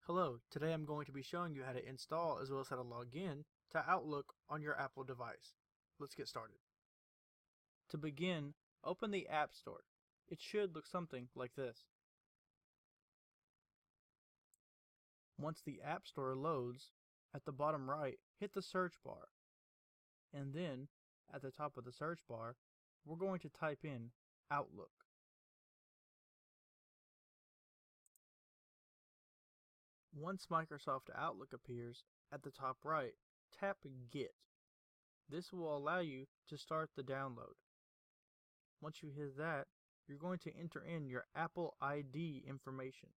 Hello, today I'm going to be showing you how to install as well as how to log in to Outlook on your Apple device. Let's get started. To begin, open the App Store. It should look something like this. Once the App Store loads, at the bottom right, hit the search bar. And then, at the top of the search bar, we're going to type in Outlook. Once Microsoft Outlook appears, at the top right, tap Get. This will allow you to start the download. Once you hit that, you're going to enter in your Apple ID information.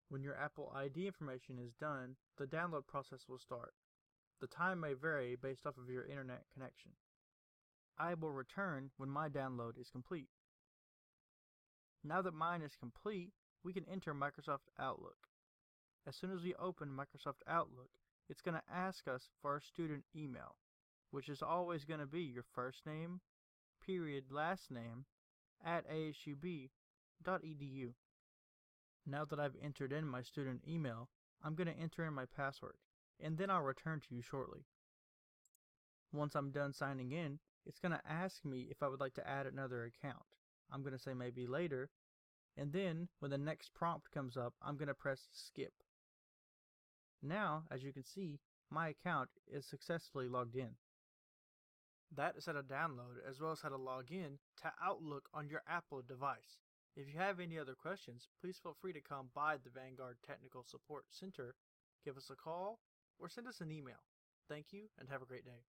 When your Apple ID information is done, the download process will start. The time may vary based off of your internet connection. I will return when my download is complete. Now that mine is complete, we can enter Microsoft Outlook. As soon as we open Microsoft Outlook, it's going to ask us for our student email, which is always going to be your first name, period, last name, @ashub.edu. Now that I've entered in my student email, I'm going to enter in my password, and then I'll return to you shortly. Once I'm done signing in, it's going to ask me if I would like to add another account. I'm going to say maybe later, and then when the next prompt comes up, I'm going to press skip. Now, as you can see, my account is successfully logged in. That is how to download as well as how to log in to Outlook on your Apple device. If you have any other questions, please feel free to come by the Vanguard Technical Support Center, give us a call, or send us an email. Thank you and have a great day.